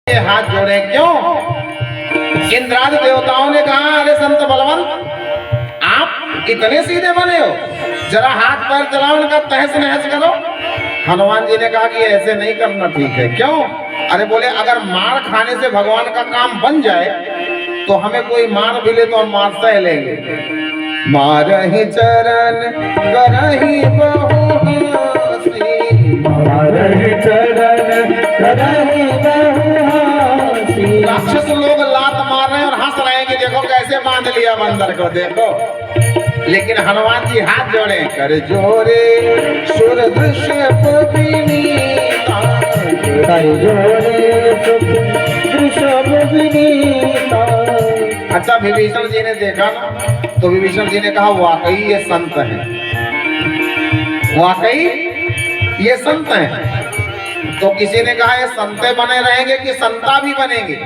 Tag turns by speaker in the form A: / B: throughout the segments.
A: हाथ जोड़े क्यों? इंद्रादि देवताओं ने कहा अरे संत बलवंत आप इतने सीधे बने हो, जरा हाथ पैर चलाओ, उनका तहस नहस करो। हनुमान जी ने कहा कि ऐसे नहीं करना ठीक है। क्यों? अरे बोले अगर मार खाने से भगवान का काम बन जाए तो हमें कोई मार भी ले तो हम मार सह लेंगे। मारहि चरण करहि बहुहासी,
B: मारहि चरण करहि बहुहासी।
A: राक्षस लोग लात मार रहे हैं और हंस रहे हैं कि देखो कैसे बांध लिया बंदर को, देखो। लेकिन हनुमान जी हाथ जोड़े, कर जोड़े सुर दृश्य पुनीता,
B: कर जोड़े वृषभ विनीता।
A: अच्छा विभीषण जी ने देखा ना, तो विभीषण जी ने कहा वाकई ये संत हैं, वाकई ये संत हैं। तो किसी ने कहा ये संते बने रहेंगे कि संता भी बनेंगे?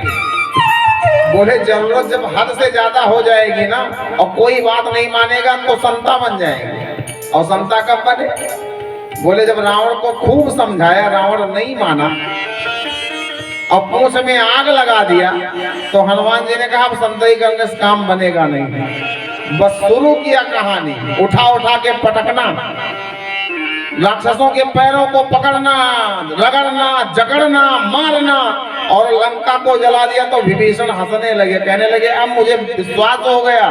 A: बोले जरूरत जब हद से ज्यादा हो जाएगी ना और कोई बात नहीं मानेगा तो संता बन जाएंगे। और संता कब बने? बोले जब रावण को खूब समझाया, रावण नहीं माना और पूंछ में आग लगा दिया, तो हनुमान जी ने कहा अब संतई करने से काम बनेगा नहीं। बस शुरू किया कहानी, उठा उठा के पटकना, राक्षसों के पैरों को पकड़ना, रगड़ना, जकड़ना, मारना और लंका को जला दिया। तो विभीषण हंसने लगे, कहने लगे अब मुझे विश्वास हो गया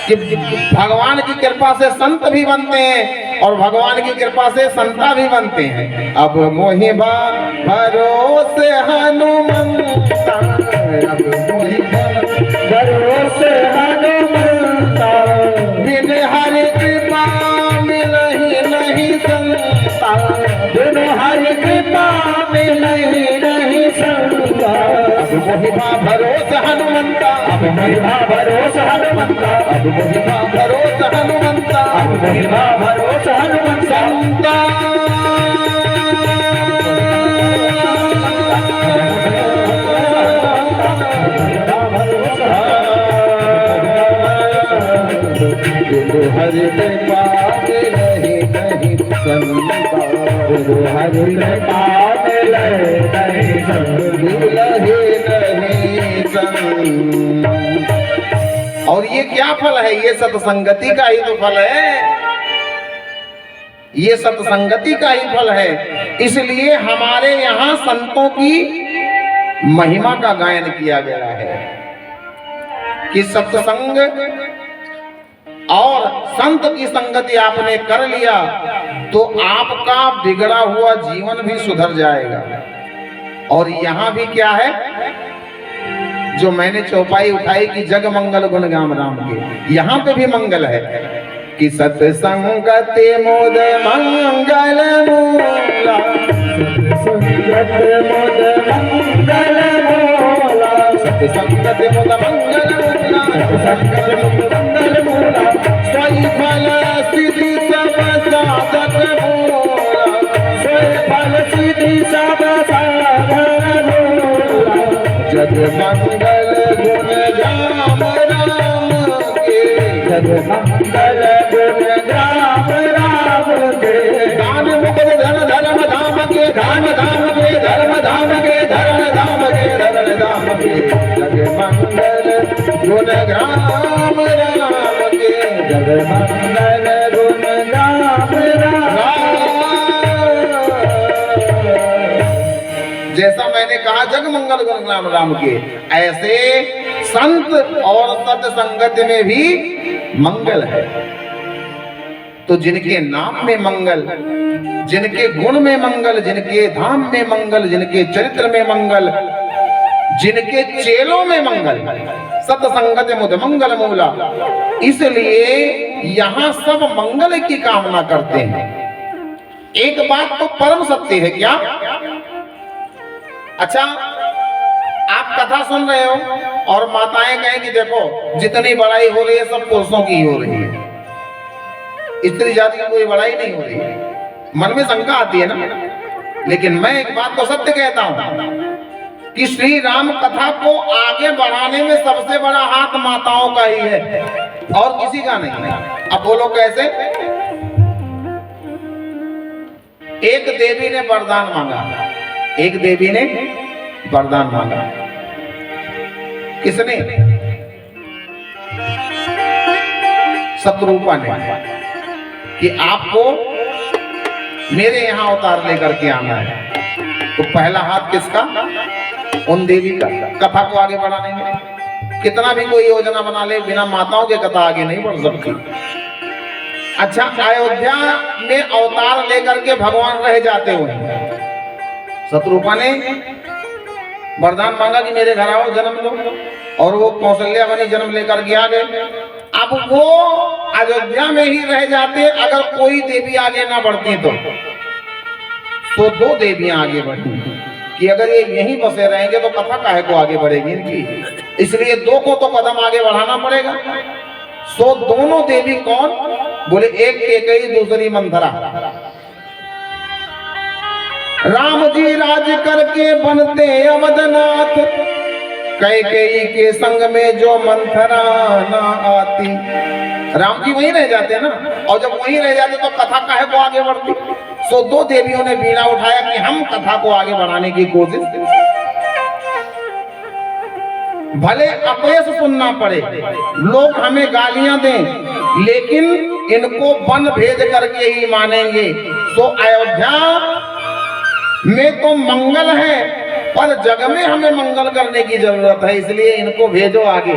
A: कि भगवान की कृपा से संत भी बनते हैं और भगवान की कृपा से संता भी बनते हैं। अब मोहि भरोसे हनुमंता, अब मोहि
B: भरोसे हनुमंता।
A: बिन हरि कृपा मिलहि नहीं संता,
B: बिन हरि कृपा मिलहि नहीं संता।
A: अब मोहि भरोसे हनुमंता,
B: अब महिमा भरोस हनुमंता।
A: अब मोहि भरोसे हनुमंता,
B: अब महिमा भरोस हनुमंता।
A: संता हरि कृपा मिलहि नहीं संता,
B: हरि कृपा मिलहि नहीं संता।
A: मिलहि नहीं संता। और ये क्या फल है? ये सत्संगति का ही तो फल है, ये सत्संगति का ही फल है। इसलिए हमारे यहाँ संतों की महिमा का गायन किया गया है कि सत्संग और संत की संगति आपने कर लिया तो आपका बिगड़ा हुआ जीवन भी सुधर जाएगा। और यहाँ भी क्या है जो मैंने चौपाई उठाई कि जग मंगल गुण गाम राम के, यहाँ पे भी मंगल है कि सत्संगति मोद मंगल मूला,
B: सत्संगति मोद मंगल मूला।
A: सत्संगति मोद मंगल मूला,
B: सत्संगति मोद मंगल मूला।
A: स्वई फल सिद्धि सब साधक मूला,
B: सोई फल सिद्धि सब साधन मूला।
A: जग मंगल गुण गाम राम के,
B: जग मंगल गुण गाम राम के।
A: दान मुकुट धन धर्म धाम के, धाम धाम के धर्म धाम के, धर्म धाम के धर्म धाम के। जग मंगल गुण ग्राम राम के,
B: जग मंगल गुण गाम राम।
A: जैसा मैंने कहा जग मंगल गुण राम राम के, ऐसे संत और सत्संगत में भी मंगल है। तो जिनके नाम में मंगल, जिनके गुण में मंगल, जिनके धाम में मंगल, जिनके चरित्र में मंगल, जिनके चेलों में मंगल, सत्संगत मुद मंगल मूला। इसलिए यहाँ सब मंगल की कामना करते हैं। एक बात तो परम सत्य है क्या? अच्छा आप कथा सुन रहे हो और माताएं कहें कि देखो जितनी बड़ाई हो रही है सब पुरुषों की ही हो रही है, स्त्री जाति की कोई बड़ाई नहीं हो रही है। मन में शंका आती है ना। लेकिन मैं एक बात तो सत्य कहता हूं कि श्री राम कथा को आगे बढ़ाने में सबसे बड़ा हाथ माताओं का ही है और किसी का नहीं। अब बोलो कैसे? एक देवी ने वरदान मांगा, एक देवी ने वरदान मांगा। किसने? शत्रुपा ने, कि आपको मेरे यहां अवतार लेकर के आना है। तो पहला हाथ किसका? उन देवी का, कथा को आगे बढ़ाने में। कितना भी कोई योजना बना ले, बिना माताओं के कथा आगे नहीं बढ़ सकती। अच्छा, अयोध्या में अवतार लेकर के भगवान रह जाते हुए शत्रुपा ने वरदान मांगा कि मेरे घर आओ, जन्म लो, और वो कौशल्या बनी, जन्म लेकर के आ गए। अब वो अयोध्या में ही रह जाते अगर कोई देवी आगे ना बढ़ती तो दो देवियां आगे बढ़ी कि अगर ये यहीं बसे रहेंगे तो कथा काहे को आगे बढ़ेगी इनकी, इसलिए दो को तो कदम आगे बढ़ाना पड़ेगा। सो दोनों देवी कौन? बोले एक कैकेयी, दूसरी मंथरा। राम जी राज करके बनते अवधनाथ, कैकेयी के संग में जो मंथरा ना आती। राम जी वहीं रह जाते ना, और जब वहीं रह जाते तो कथा काहे को आगे बढ़ती। सो दो देवियों ने बीड़ा उठाया कि हम कथा को आगे बढ़ाने की कोशिश, भले अपयश सुनना पड़े, लोग हमें गालियां दें, लेकिन इनको वन भेज करके ही मानेंगे। सो अयोध्या में तो मंगल है, पर जग में हमें मंगल करने की जरूरत है, इसलिए इनको भेजो आगे।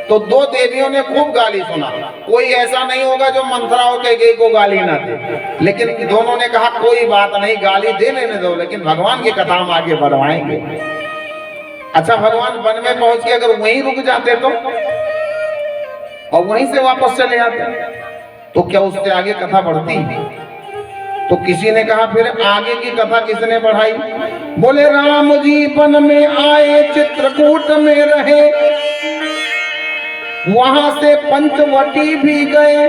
A: तो दो देवियों ने खूब गाली सुना। कोई ऐसा नहीं होगा जो मंथरा और कैकेयी को गाली ना दे, लेकिन दोनों ने कहा कोई बात नहीं, गाली दे लेने दो, लेकिन भगवान की कथा हम आगे बढ़वाएंगे। अच्छा, भगवान वन में पहुंच के अगर वहीं रुक जाते तो, और वहीं से वापस चले आते, तो क्या उससे आगे कथा बढ़ती? तो किसी ने कहा फिर आगे की कथा किसने बढ़ाई? बोले राम जी वन में आए, चित्रकूट में रहे, वहां से पंचवटी भी गए,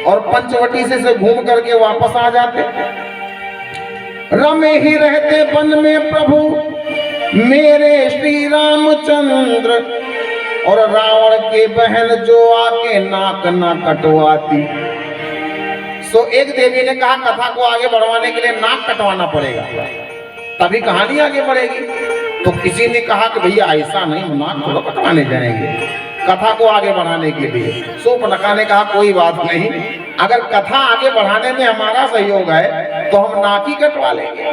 A: और पंचवटी से घूम करके वापस आ जाते। रमे ही रहते वन में प्रभु मेरे श्री रामचंद्र, और रावण के बहन जो आके नाक ना कटवाती। सो एक देवी ने कहा कथा को आगे बढ़वाने के लिए नाक कटवाना पड़ेगा, तभी कहानी आगे बढ़ेगी। तो किसी ने कहा कि भैया ऐसा नहीं, नाक थोड़ा कटवाने जाएंगे कथा को आगे बढ़ाने के लिए। सूर्पनखा ने कहा कोई बात नहीं, अगर कथा आगे बढ़ाने में हमारा सहयोग है तो हम नाक ही कटवा लेंगे।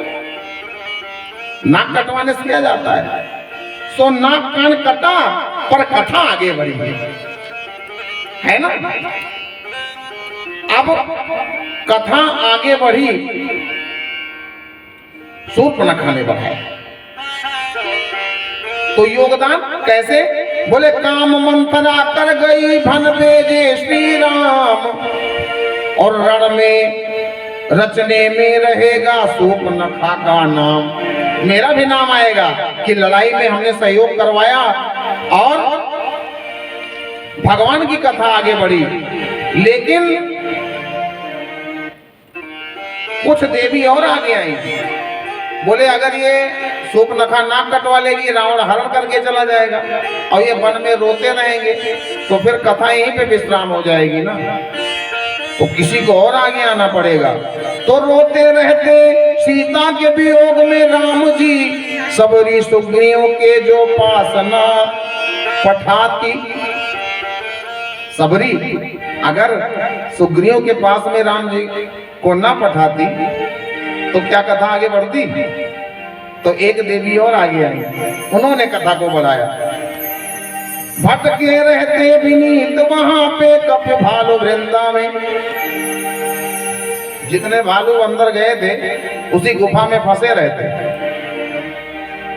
A: नाक कटवाने से क्या जाता है। सो नाक कान कटा, पर कथा आगे बढ़ी है ना। अब कथा आगे बढ़ी, सूर्पनखा ने बढ़ाया। तो योगदान कैसे? बोले काम मंथरा कर गई भन भेजे श्री राम, और रण में रचने में रहेगा सूर्पनखा का नाम। मेरा भी नाम आएगा कि लड़ाई में हमने सहयोग करवाया और भगवान की कथा आगे बढ़ी। लेकिन कुछ देवी और आगे आई, बोले अगर ये सूर्पनखा नाक कटवा लेगी, रावण हरण करके चला जाएगा और ये वन में रोते रहेंगे, तो फिर कथा यहीं पे विश्राम हो जाएगी ना। तो किसी को और आगे आना पड़ेगा। तो रोते रहते सीता के वियोग में राम जी, सबरी सुग्रीव के जो पास ना पठाती। सबरी अगर सुग्रीव के पास में राम जी को ना पठाती तो क्या कथा आगे बढ़ती। तो एक देवी और आगे आई, उन्होंने कथा को बढ़ाया। भटके रहते विनीत वहां पे कप भालू वृंदा में। जितने भालू अंदर गए थे उसी गुफा में फंसे रहते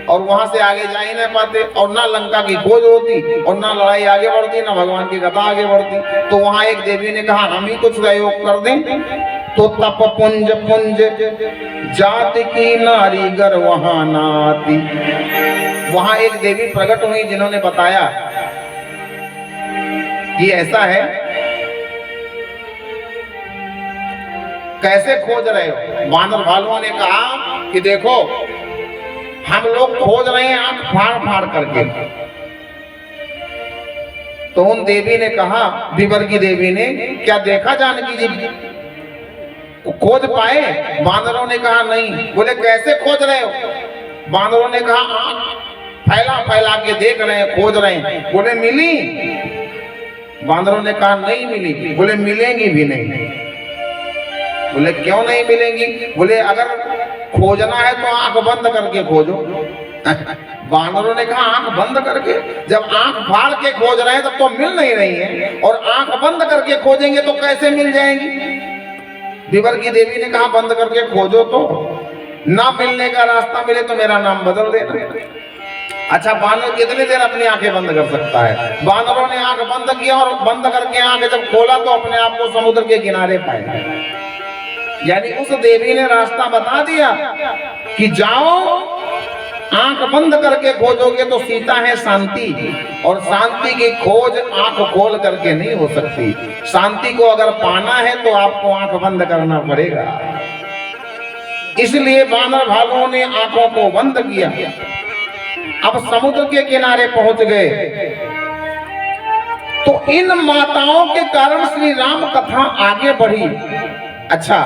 A: और वहां से आगे जा ही नहीं पाते, और ना लंका की खोज होती और ना लड़ाई आगे बढ़ती, ना भगवान की कथा आगे बढ़ती। तो वहां एक देवी ने कहा हम ही कुछ सहयोग कर दें। तो तप पुंज पुंज जाति की नारी गर वहां ना आती। वहां एक देवी प्रकट हुई जिन्होंने बताया कि ऐसा है। कैसे खोज रहे हो? वानर भालुओं ने कहा कि देखो हम लोग खोज रहे हैं आंख फाड़ फाड़ करके। तो उन देवी ने कहा, विवर की देवी ने, क्या देखा जानकी जी? खोज पाए? बांदरों ने कहा नहीं। बोले कैसे खोज रहे हो? बांदरों ने कहा आंख फैला फैला के देख रहे हैं, खोज रहे हैं। बोले मिली? बांदरों ने कहा नहीं मिली। बोले मिलेंगी भी नहीं। बोले क्यों नहीं मिलेंगी? बोले अगर खोजना है तो आंख बंद करके खोजो। बानरों ने कहा आंख बंद करके? जब आंख फाड़ के खोज रहे हैं तब तो मिल नहीं रही है, और आंख बंद करके खोजेंगे तो कैसे मिल जाएंगी? विवर की देवी ने कहा बंद करके खोजो, तो ना मिलने का रास्ता मिले तो मेरा नाम बदल देना। अच्छा, बानर कितनी देर अपनी आंखें बंद कर सकता है? बानरों ने आंख बंद किया, और बंद करके आंखें जब खोला तो अपने आप को समुद्र के किनारे पाया। यानी उस देवी ने रास्ता बता दिया कि जाओ, आंख बंद करके खोजोगे तो सीता है शांति, और शांति की खोज आंख खोल करके नहीं हो सकती। शांति को अगर पाना है तो आपको आंख बंद करना पड़ेगा। इसलिए बानर भालुओं ने आंखों को बंद किया। अब समुद्र के किनारे पहुंच गए तो इन माताओं के कारण श्री राम कथा आगे बढ़ी। अच्छा,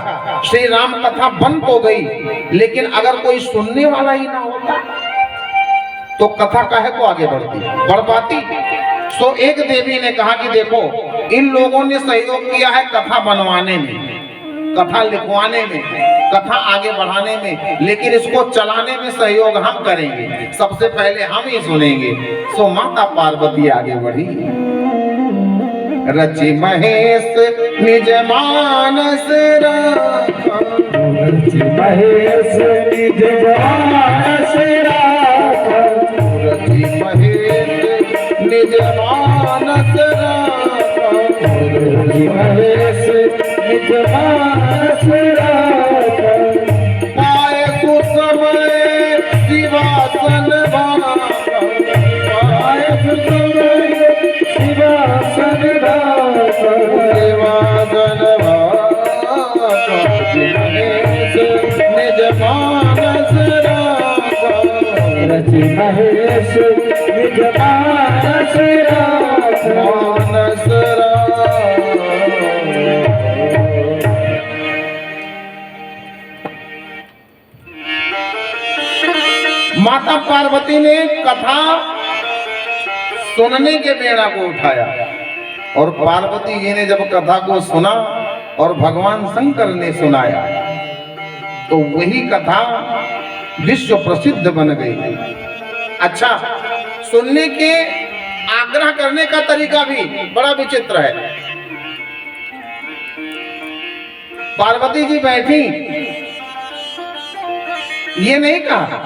A: श्री राम कथा बन तो गई, लेकिन अगर कोई सुनने वाला ही ना होता तो कथा काहे को आगे बढ़ पाती? सो एक देवी ने कहा कि देखो, इन लोगों ने सहयोग किया है कथा बनवाने में, कथा लिखवाने में, कथा आगे बढ़ाने में, लेकिन इसको चलाने में सहयोग हम करेंगे। सबसे पहले हम ही सुनेंगे। सो माता पार्वती आगे बढ़ी। रचि महेश निज मानस राखा,
B: रचि महेश निज मानस राखा,
A: रचि महेश निज मानस राखा,
B: रचि महेश निज मानस राखा।
A: पाए सुसमय शिवासन भागा,
B: पाए सुसमय शिवासन भागा,
A: शिवासन भागा, महेश निज मानस राखा,
B: रचि महेश निज मानस राखा।
A: मानस राखा। माता पार्वती ने कथा सुनने के बेड़ा को उठाया, और पार्वती जी ने जब कथा को सुना और भगवान शंकर ने सुनाया तो वही कथा विश्व प्रसिद्ध बन गई। अच्छा, सुनने के आग्रह करने का तरीका भी बड़ा विचित्र है। पार्वती जी बैठी, ये नहीं कहा,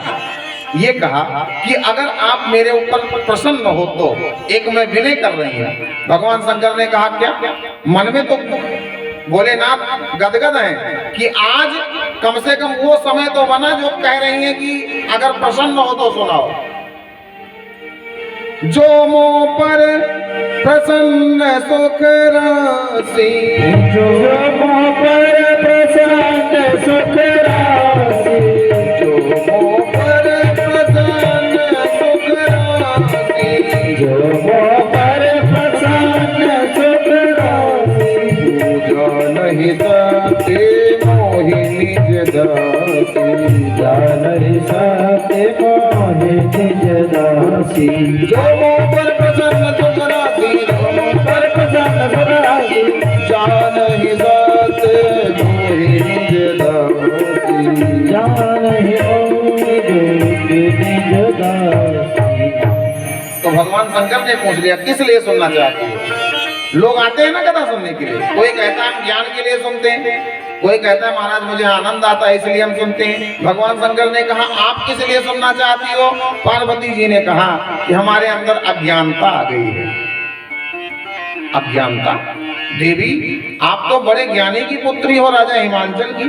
A: ये कहा कि अगर आप मेरे ऊपर प्रसन्न हो तो एक मैं विनय कर रही हूं। भगवान शंकर ने कहा क्या? मन में तो भोलेनाथ गदगद हैं कि आज कम से कम वो समय तो बना जो कह रही हैं कि अगर प्रसन्न हो तो सुनाओ। जो मो पर प्रसन्न सुख राशि,
B: जो मो पर प्रसन्न सुख राशि,
A: जो मो पर प्रसन्न सुख राशि,
B: जो मो पर प्रसन्न सुख राशि।
A: पूजा नहीं सकते मोहि निज दासी,
B: नहीं सकते मोहि निज दासी।
A: जो मो पर प्रसन्न सुख राशि, जो मो
B: पर प्रसन्न सुख राशि,
A: जान ही सकते मोहि निज दासी।
B: जान ही मोहि निज दासी।
A: तो भगवान शंकर ने पूछ लिया किस लिए सुनना चाहते हो? लोग आते हैं ना कथा सुनने के लिए। कोई कहता है हम ज्ञान के लिए सुनते हैं, कोई कहता है महाराज मुझे आनंद आता है इसलिए हम सुनते हैं। भगवान शंकर ने कहा आप किस लिए सुनना चाहती हो? पार्वती जी ने कहा कि हमारे अंदर अज्ञानता आ गई है। अज्ञानता? देवी आप तो बड़े ज्ञानी की पुत्री हो, राजा हिमांचल की,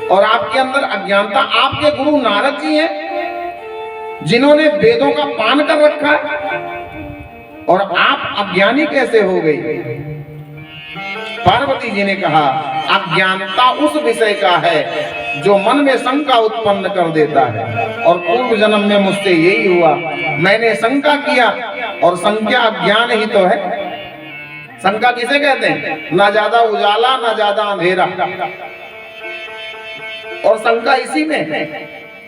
A: और आपके अंदर अज्ञानता। आपके गुरु नारद जी हैं जिन्होंने वेदों का पान कर रखा है, और आप अज्ञानी कैसे हो गई? पार्वती जी ने कहा अज्ञानता उस विषय का है जो मन में शंका उत्पन्न कर देता है, और पूर्व जन्म में मुझसे यही हुआ। मैंने शंका किया, और शंका अज्ञान ही तो है। शंका किसे कहते हैं? ना ज्यादा उजाला ना ज्यादा अंधेरा। और शंका इसी में है,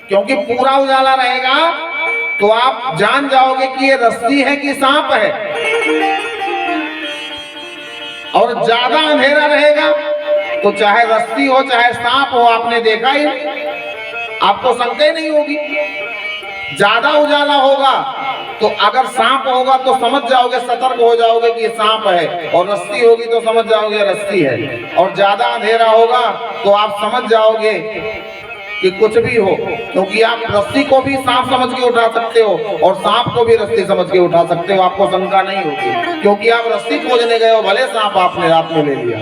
A: क्योंकि पूरा उजाला रहेगा तो आप जान जाओगे कि ये रस्सी है कि सांप है, और ज्यादा अंधेरा रहेगा तो चाहे रस्सी हो चाहे सांप हो, आपने देखा ही नहीं, आपको शंका ही नहीं होगी। ज्यादा उजाला होगा तो अगर सांप होगा तो समझ जाओगे, सतर्क हो जाओगे कि ये सांप है, और रस्सी होगी तो समझ जाओगे रस्सी है। और ज्यादा अंधेरा होगा तो आप समझ जाओगे कि कुछ भी हो, क्योंकि आप रस्सी को भी सांप समझ के उठा सकते हो और सांप को भी रस्सी समझ के उठा सकते हो, आपको शंका नहीं होगी, क्योंकि आप रस्सी खोजने गए हो, भले सांप आपने रात में ले लिया,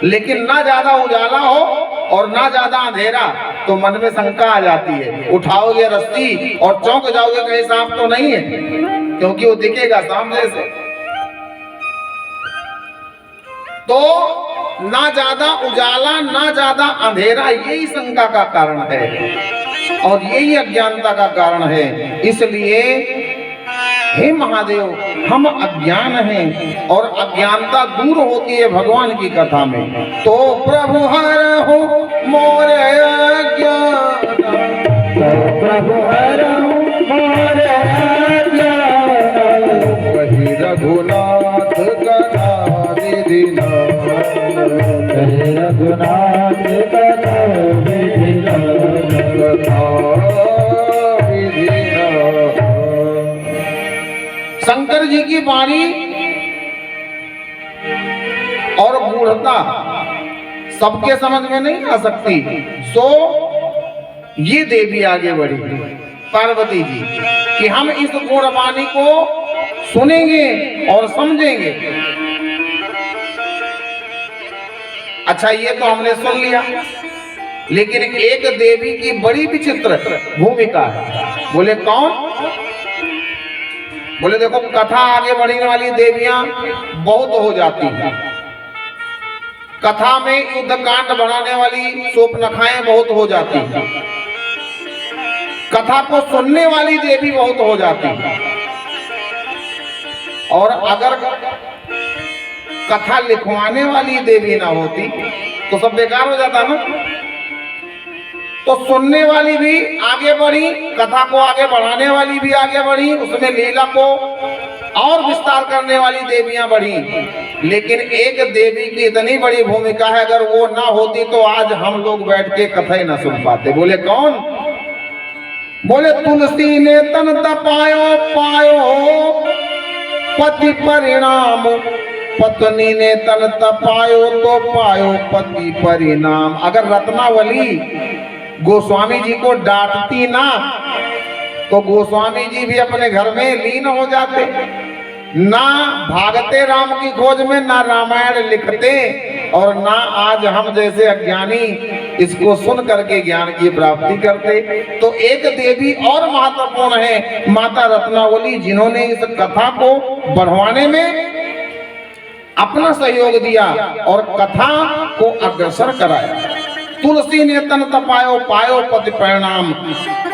A: लेकिन ना ज्यादा उजाला हो और ना ज्यादा अंधेरा तो मन में शंका आ जाती है। उठाओगे रस्सी और चौंक जाओगे कहीं सांप तो नहीं है, क्योंकि वो दिखेगा सामने से। तो ना ज्यादा उजाला ना ज्यादा अंधेरा, यही शंका का कारण है और यही अज्ञानता का कारण है। इसलिए हे महादेव, हम अज्ञान हैं और अज्ञानता दूर होती है भगवान की कथा में। तो प्रभु हरहु मोर अज्ञान,
B: तो प्रभु हरहु मोर अज्ञान,
A: कहि रघुनाथ कथा विधि नाम,
B: कहि रघुनाथ कथा विधि नाम,
A: कथा विधि नाम। शंकर जी की वाणी और गूढ़ता सबके समझ में नहीं आ सकती, सो ये देवी आगे बढ़ी पार्वती जी कि हम इस गूढ़ वाणी को सुनेंगे और समझेंगे। अच्छा, ये तो हमने सुन लिया, लेकिन एक देवी की बड़ी विचित्र भूमिका है। बोले कौन? बोले देखो, कथा आगे बढ़ने वाली देवियां बहुत हो जाती हैं, कथा में युद्ध कांड बढ़ाने वाली शूर्पणखाएं बहुत हो जाती हैं, कथा को सुनने वाली देवी बहुत हो जाती है, और अगर कथा लिखवाने वाली देवी ना होती तो सब बेकार हो जाता ना। तो सुनने वाली भी आगे बढ़ी, कथा को आगे बढ़ाने वाली भी आगे बढ़ी, उसमें लीला को और विस्तार करने वाली देवियां बढ़ी, लेकिन एक देवी की इतनी बड़ी भूमिका है, अगर वो ना होती तो आज हम लोग बैठ के कथा ही ना सुन पाते। बोले कौन? बोले तुलसी ने तन तपायो पायो पति परिणाम, पत्नी ने तन तपायो तो पायो पति परिणाम। अगर रत्नावली गोस्वामी जी को डांटती ना तो गोस्वामी जी भी अपने घर में लीन हो जाते, ना भागते राम की खोज में, ना रामायण लिखते, और ना आज हम जैसे अज्ञानी इसको सुन करके ज्ञान की प्राप्ति करते। तो एक देवी और महत्वपूर्ण है, माता रत्नावली, जिन्होंने इस कथा को बढ़वाने में अपना सहयोग दिया और कथा को अग्रसर कराया। तुलसी ने तन तपायो पायो पति परिणाम,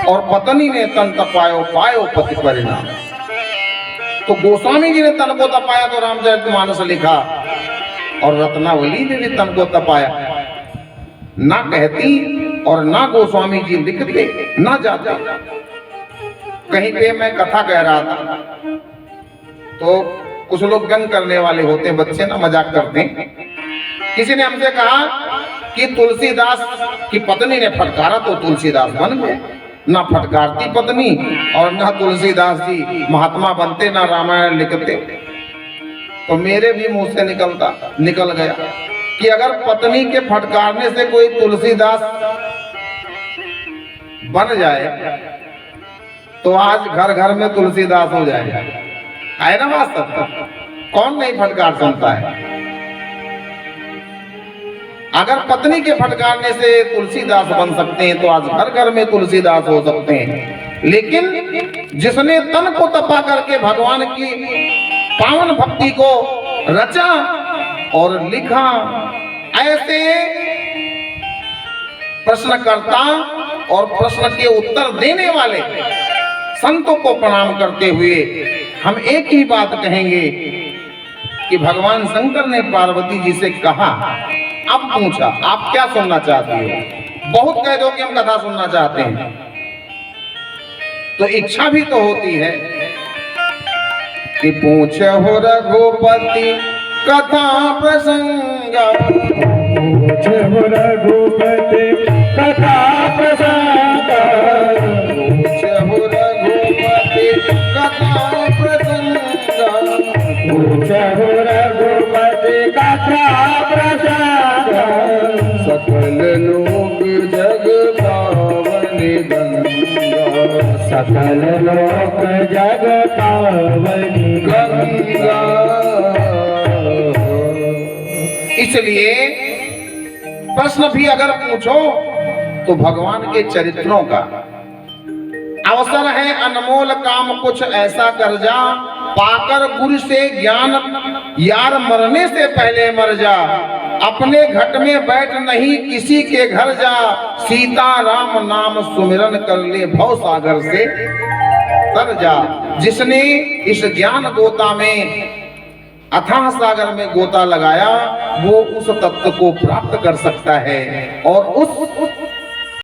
A: और पत्नी ने तन तपायो पायो पति परिणाम। तो गोस्वामी जी ने तन को तपाया तो रामचरितमानस लिखा, और रत्नावली ने भी तन को तपाया। ना कहती और ना गोस्वामी जी लिखते, ना जाते। कहीं पे मैं कथा कह रहा था तो कुछ लोग व्यंग करने वाले होते हैं, बच्चे ना मजाक करते हैं। किसी ने हमसे कहा कि तुलसीदास की पत्नी ने फटकारा तो तुलसीदास बन गए। ना फटकारती पत्नी और ना तुलसीदास जी महात्मा बनते, ना रामायण लिखते। तो मेरे भी मुंह से निकल गया कि अगर पत्नी के फटकारने से कोई तुलसीदास बन जाए तो आज घर घर में तुलसीदास हो जाएगा। है ना बात? कौन नहीं फटकार सुनता है? अगर पत्नी के फटकारने से तुलसीदास बन सकते हैं तो आज घर घर में तुलसीदास हो सकते हैं। लेकिन जिसने तन को तपा करके भगवान की पावन भक्ति को रचा और लिखा, ऐसे प्रश्नकर्ता और प्रश्न के उत्तर देने वाले संतों को प्रणाम करते हुए हम एक ही बात कहेंगे कि भगवान शंकर ने पार्वती जी से कहा, अब पूछा आप क्या सुनना चाहती हो? बहुत कह दो कि हम कथा सुनना चाहते हैं, तो इच्छा भी तो होती है कि पूछे हो रघुपति कथा प्रसंग,
B: पूछे हो रघुपति कथा प्रसंग,
A: पूछे हो रघुपति कथा प्रसंग,
B: पूछे हो रघुपति कथा प्रसंग,
A: सकल लोक जग पावनि गंगा,
B: सकल लोक जग पावनि
A: गंगा। इसलिए प्रश्न भी अगर पूछो तो भगवान के चरित्रों का अवसर है, अनमोल काम कुछ ऐसा कर जा, पाकर गुरु से ज्ञान यार मरने से पहले मर जा, अपने घट में बैठ नहीं किसी के घर जा, सीता राम नाम सुमिरन कर ले भव सागर से तर जा। जिसने इस ज्ञान गोता में अथाह सागर में गोता लगाया वो उस तत्व को प्राप्त कर सकता है और उस